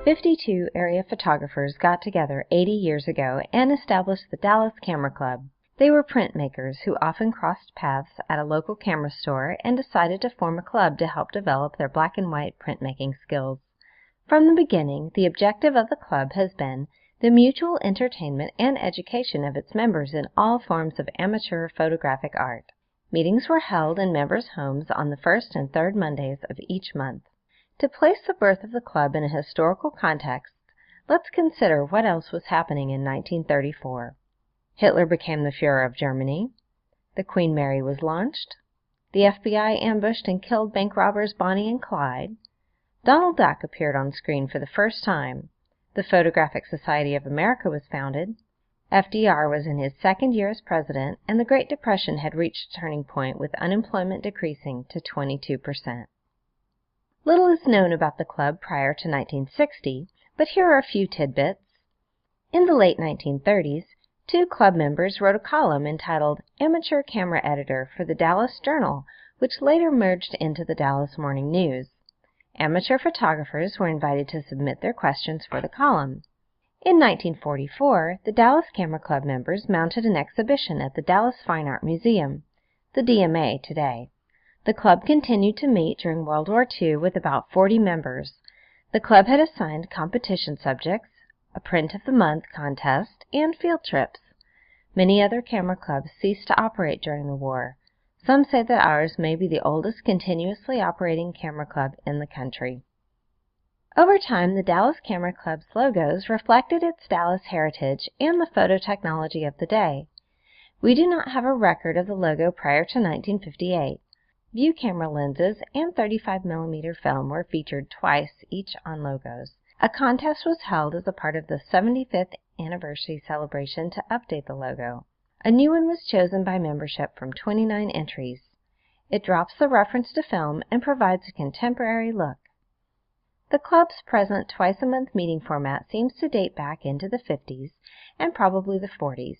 52 area photographers got together 80 years ago and established the Dallas Camera Club. They were printmakers who often crossed paths at a local camera store and decided to form a club to help develop their black and white printmaking skills. From the beginning, the objective of the club has been the mutual entertainment and education of its members in all forms of amateur photographic art. Meetings were held in members' homes on the first and third Mondays of each month. To place the birth of the club in a historical context, let's consider what else was happening in 1934. Hitler became the Führer of Germany. The Queen Mary was launched. The FBI ambushed and killed bank robbers Bonnie and Clyde. Donald Duck appeared on screen for the first time. The Photographic Society of America was founded. FDR was in his second year as president, and the Great Depression had reached a turning point with unemployment decreasing to 22%. Little is known about the club prior to 1960, but here are a few tidbits. In the late 1930s, two club members wrote a column entitled Amateur Camera Editor for the Dallas Journal, which later merged into the Dallas Morning News. Amateur photographers were invited to submit their questions for the column. In 1944, the Dallas Camera Club members mounted an exhibition at the Dallas Fine Art Museum, the DMA today. The club continued to meet during World War II with about 40 members. The club had assigned competition subjects, a Print of the Month contest, and field trips. Many other camera clubs ceased to operate during the war. Some say that ours may be the oldest continuously operating camera club in the country. Over time, the Dallas Camera Club's logos reflected its Dallas heritage and the photo technology of the day. We do not have a record of the logo prior to 1958. View camera lenses and 35mm film were featured twice each on logos. A contest was held as a part of the 75th anniversary celebration to update the logo. A new one was chosen by membership from 29 entries. It drops the reference to film and provides a contemporary look. The club's present twice-a-month meeting format seems to date back into the 50s and probably the 40s.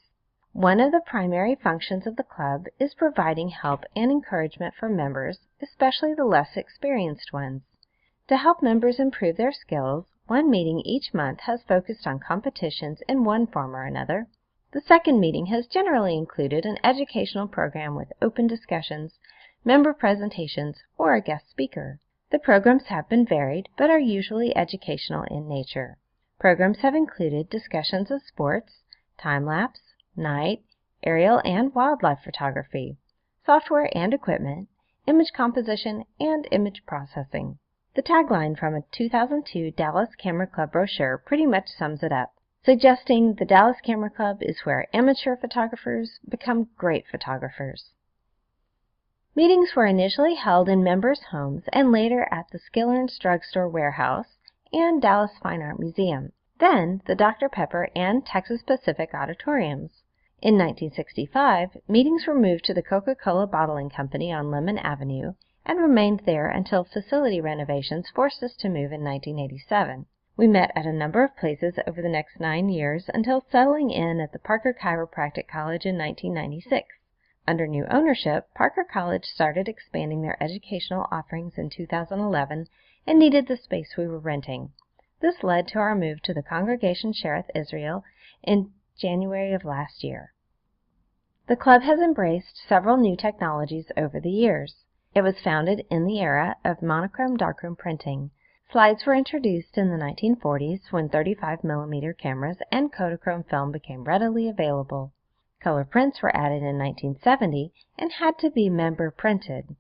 One of the primary functions of the club is providing help and encouragement for members, especially the less experienced ones. To help members improve their skills, one meeting each month has focused on competitions in one form or another. The second meeting has generally included an educational program with open discussions, member presentations, or a guest speaker. The programs have been varied, but are usually educational in nature. Programs have included discussions of sports, time-lapse, night, aerial and wildlife photography, software and equipment, image composition, and image processing. The tagline from a 2002 Dallas Camera Club brochure pretty much sums it up, suggesting the Dallas Camera Club is where amateur photographers become great photographers. Meetings were initially held in members' homes and later at the Skiller's Drugstore Warehouse and Dallas Fine Art Museum, then the Dr. Pepper and Texas Pacific auditoriums. In 1965, meetings were moved to the Coca-Cola Bottling Company on Lemon Avenue and remained there until facility renovations forced us to move in 1987. We met at a number of places over the next 9 years until settling in at the Parker Chiropractic College in 1996. Under new ownership, Parker College started expanding their educational offerings in 2011 and needed the space we were renting. This led to our move to the Congregation Shereth Israel in January of last year. The club has embraced several new technologies over the years. It was founded in the era of monochrome darkroom printing. Slides were introduced in the 1940s when 35mm cameras and Kodachrome film became readily available. Color prints were added in 1970 and had to be member printed.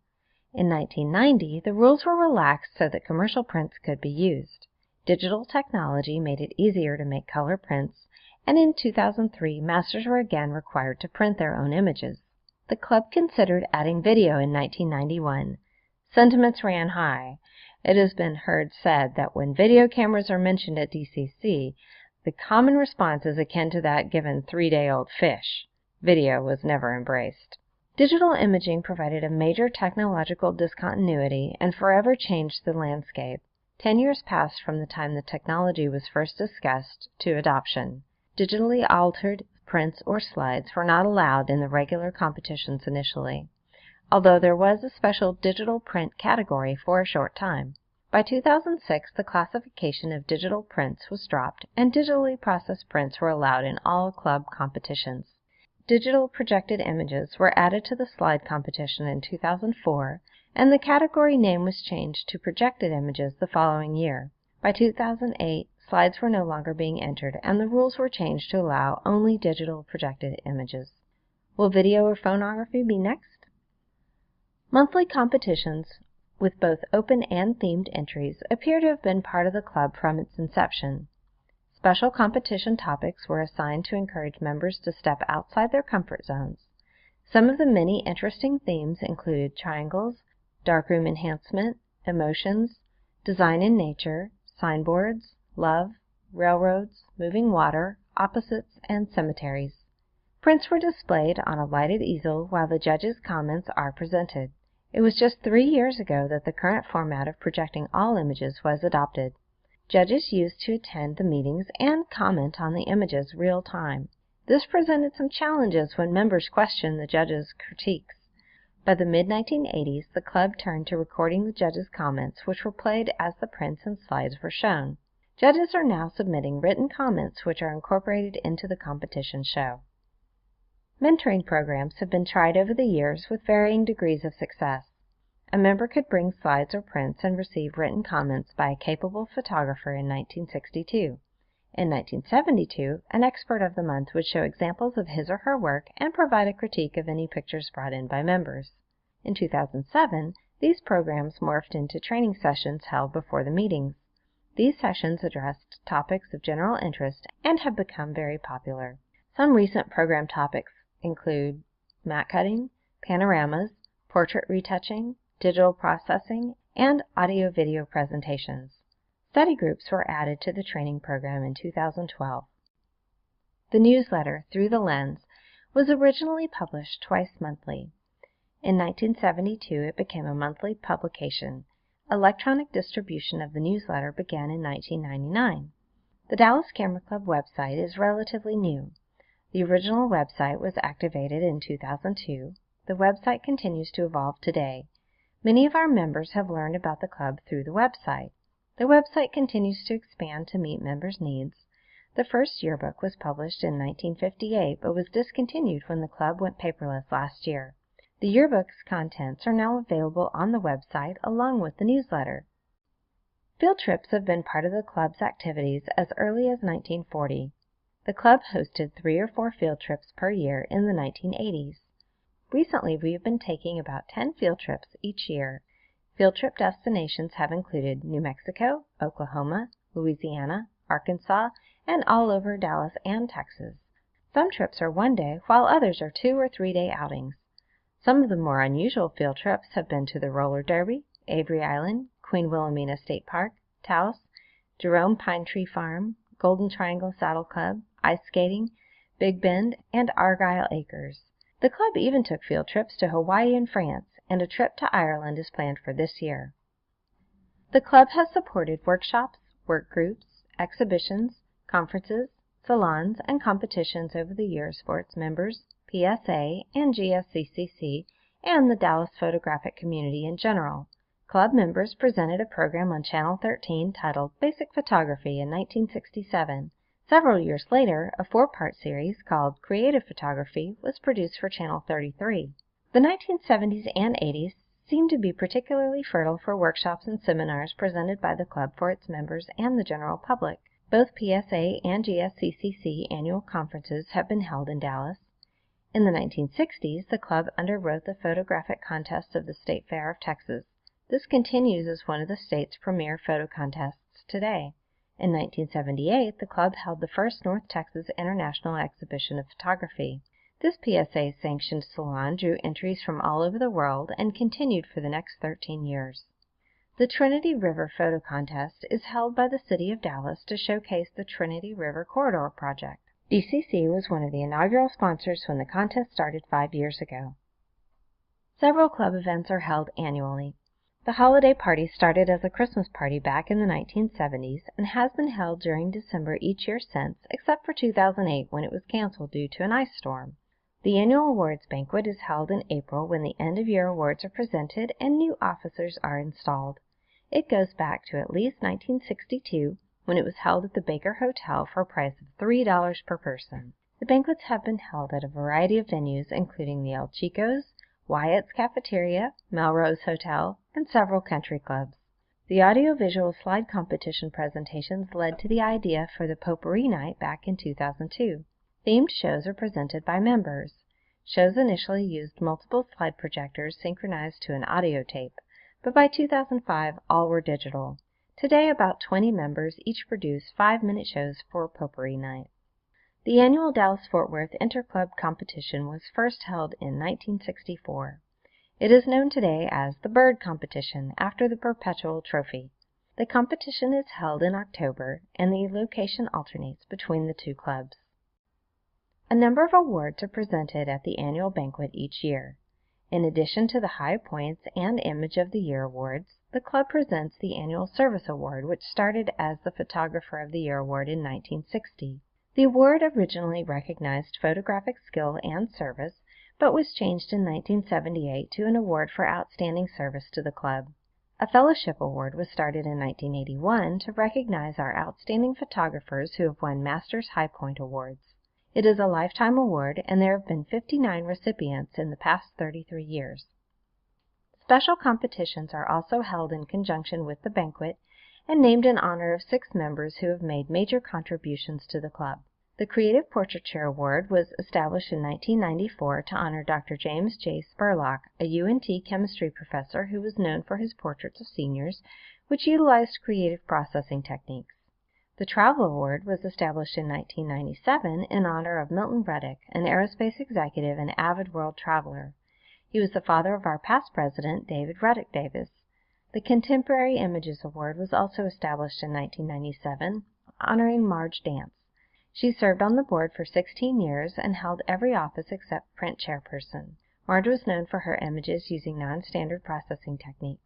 In 1990, the rules were relaxed so that commercial prints could be used. Digital technology made it easier to make color prints, and in 2003, masters were again required to print their own images. The club considered adding video in 1991. Sentiments ran high. It has been said that when video cameras are mentioned at DCC, the common response is akin to that given 3-day-old fish. Video was never embraced. Digital imaging provided a major technological discontinuity and forever changed the landscape. 10 years passed from the time the technology was first discussed to adoption. Digitally altered prints or slides were not allowed in the regular competitions initially, although there was a special digital print category for a short time. By 2006, the classification of digital prints was dropped, and digitally processed prints were allowed in all club competitions. Digital projected images were added to the slide competition in 2004, and the category name was changed to projected images the following year. By 2008, slides were no longer being entered, and the rules were changed to allow only digital projected images. Will video or phonography be next? Monthly competitions with both open and themed entries appear to have been part of the club from its inception. Special competition topics were assigned to encourage members to step outside their comfort zones. Some of the many interesting themes included triangles, darkroom enhancement, emotions, design in nature, signboards, love, railroads, moving water, opposites, and cemeteries. Prints were displayed on a lighted easel while the judges' comments are presented. It was just 3 years ago that the current format of projecting all images was adopted. Judges used to attend the meetings and comment on the images real time. This presented some challenges when members questioned the judges' critiques. By the mid-1980s, the club turned to recording the judges' comments, which were played as the prints and slides were shown. Judges are now submitting written comments which are incorporated into the competition show. Mentoring programs have been tried over the years with varying degrees of success. A member could bring slides or prints and receive written comments by a capable photographer in 1962. In 1972, an expert of the month would show examples of his or her work and provide a critique of any pictures brought in by members. In 2007, these programs morphed into training sessions held before the meetings. These sessions addressed topics of general interest and have become very popular. Some recent program topics include matte cutting, panoramas, portrait retouching, digital processing, and audio-video presentations. Study groups were added to the training program in 2012. The newsletter, Through the Lens, was originally published twice monthly. In 1972, it became a monthly publication. Electronic distribution of the newsletter began in 1999. The Dallas Camera Club website is relatively new. The original website was activated in 2002. The website continues to evolve today. Many of our members have learned about the club through the website. The website continues to expand to meet members' needs. The first yearbook was published in 1958 but was discontinued when the club went paperless last year. The yearbook's contents are now available on the website along with the newsletter. Field trips have been part of the club's activities as early as 1940. The club hosted 3 or 4 field trips per year in the 1980s. Recently, we have been taking about 10 field trips each year. Field trip destinations have included New Mexico, Oklahoma, Louisiana, Arkansas, and all over Dallas and Texas. Some trips are 1 day, while others are 2 or 3 day outings. Some of the more unusual field trips have been to the Roller Derby, Avery Island, Queen Wilhelmina State Park, Taos, Jerome Pine Tree Farm, Golden Triangle Saddle Club, ice skating, Big Bend, and Argyle Acres. The club even took field trips to Hawaii and France, and a trip to Ireland is planned for this year. The club has supported workshops, work groups, exhibitions, conferences, salons, and competitions over the years for its members, PSA and GSCCC, and the Dallas photographic community in general. Club members presented a program on Channel 13 titled Basic Photography in 1967. Several years later, a 4-part series called Creative Photography was produced for Channel 33. The 1970s and 80s seemed to be particularly fertile for workshops and seminars presented by the club for its members and the general public. Both PSA and GSCCC annual conferences have been held in Dallas. In the 1960s, the club underwrote the photographic contest of the State Fair of Texas. This continues as one of the state's premier photo contests today. In 1978, the club held the first North Texas International Exhibition of Photography. This PSA-sanctioned salon drew entries from all over the world and continued for the next 13 years. The Trinity River Photo Contest is held by the City of Dallas to showcase the Trinity River Corridor project. DCC was one of the inaugural sponsors when the contest started 5 years ago. Several club events are held annually. The holiday party started as a Christmas party back in the 1970s and has been held during December each year since, except for 2008 when it was canceled due to an ice storm. The annual awards banquet is held in April when the end-of-year awards are presented and new officers are installed. It goes back to at least 1962, when it was held at the Baker Hotel for a price of $3 per person. The banquets have been held at a variety of venues, including the El Chico's, Wyatt's Cafeteria, Melrose Hotel, and several country clubs. The audiovisual slide competition presentations led to the idea for the Potpourri Night back in 2002. Themed shows are presented by members. Shows initially used multiple slide projectors synchronized to an audio tape, but by 2005 all were digital. Today about 20 members each produce 5-minute shows for Potpourri Night. The annual Dallas-Fort Worth Interclub competition was first held in 1964. It is known today as the Bird Competition, after the Perpetual Trophy. The competition is held in October, and the location alternates between the two clubs. A number of awards are presented at the annual banquet each year. In addition to the High Points and Image of the Year awards, the club presents the annual Service Award, which started as the Photographer of the Year award in 1960. The award originally recognized photographic skill and service, but was changed in 1978 to an award for outstanding service to the club. A Fellowship Award was started in 1981 to recognize our outstanding photographers who have won Masters High Point Awards. It is a lifetime award, and there have been 59 recipients in the past 33 years. Special competitions are also held in conjunction with the banquet and named in honor of 6 members who have made major contributions to the club. The Creative Portraiture Award was established in 1994 to honor Dr. James J. Spurlock, a UNT chemistry professor who was known for his portraits of seniors, which utilized creative processing techniques. The Travel Award was established in 1997 in honor of Milton Reddick, an aerospace executive and avid world traveler. He was the father of our past president, David Reddick Davis. The Contemporary Images Award was also established in 1997, honoring Marge Dance. She served on the board for 16 years and held every office except print chairperson. Marge was known for her images using non-standard processing techniques.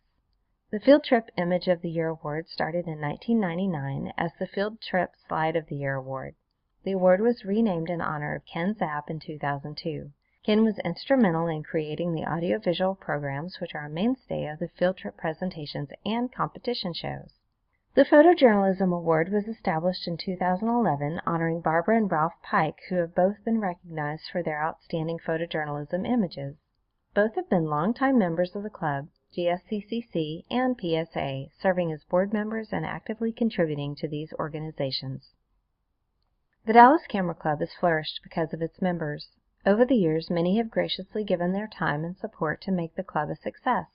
The Field Trip Image of the Year Award started in 1999 as the Field Trip Slide of the Year Award. The award was renamed in honor of Ken Zapp in 2002. Ken was instrumental in creating the audiovisual programs which are a mainstay of the field trip presentations and competition shows. The Photojournalism Award was established in 2011, honoring Barbara and Ralph Pike, who have both been recognized for their outstanding photojournalism images. Both have been longtime members of the club, GSCCC, and PSA, serving as board members and actively contributing to these organizations. The Dallas Camera Club has flourished because of its members. Over the years, many have graciously given their time and support to make the club a success.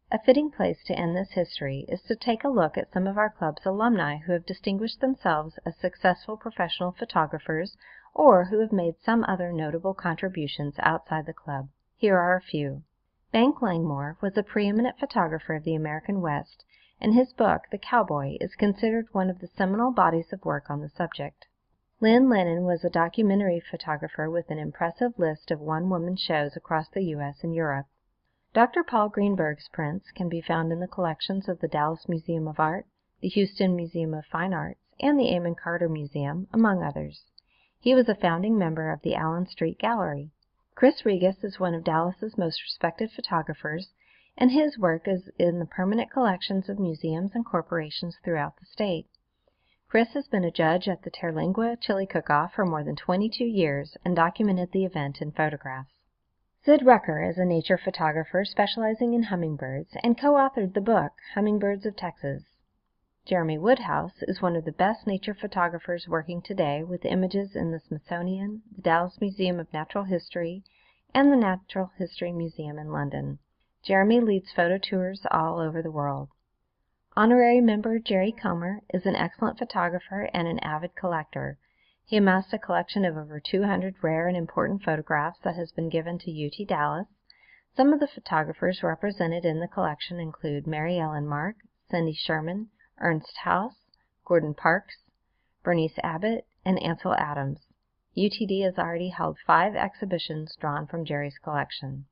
A fitting place to end this history is to take a look at some of our club's alumni who have distinguished themselves as successful professional photographers or who have made some other notable contributions outside the club. Here are a few. Bank Langmore was a preeminent photographer of the American West, and his book, The Cowboy, is considered one of the seminal bodies of work on the subject. Lin Lennon was a documentary photographer with an impressive list of one-woman shows across the U.S. and Europe. Dr. Paul Greenberg's prints can be found in the collections of the Dallas Museum of Art, the Houston Museum of Fine Arts, and the Amon Carter Museum, among others. He was a founding member of the Allen Street Gallery. Chris Regis is one of Dallas's most respected photographers, and his work is in the permanent collections of museums and corporations throughout the state. Chris has been a judge at the Terlingua Chili Cook-Off for more than 22 years and documented the event in photographs. Sid Rucker is a nature photographer specializing in hummingbirds and co-authored the book, Hummingbirds of Texas. Jeremy Woodhouse is one of the best nature photographers working today with images in the Smithsonian, the Dallas Museum of Natural History, and the Natural History Museum in London. Jeremy leads photo tours all over the world. Honorary member Jerry Comer is an excellent photographer and an avid collector. He amassed a collection of over 200 rare and important photographs that has been given to UT Dallas. Some of the photographers represented in the collection include Mary Ellen Mark, Cindy Sherman, Ernst Haus, Gordon Parks, Bernice Abbott, and Ansel Adams. UTD has already held 5 exhibitions drawn from Jerry's collection.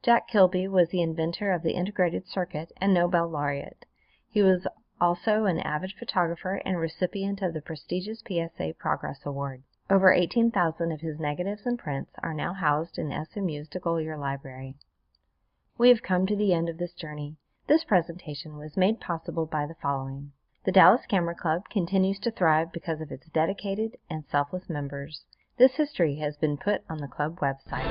Jack Kilby was the inventor of the integrated circuit and Nobel laureate. He was also an avid photographer and recipient of the prestigious PSA Progress Award. Over 18,000 of his negatives and prints are now housed in SMU's DeGolyer Library. We have come to the end of this journey. This presentation was made possible by the following. The Dallas Camera Club continues to thrive because of its dedicated and selfless members. This history has been put on the club website.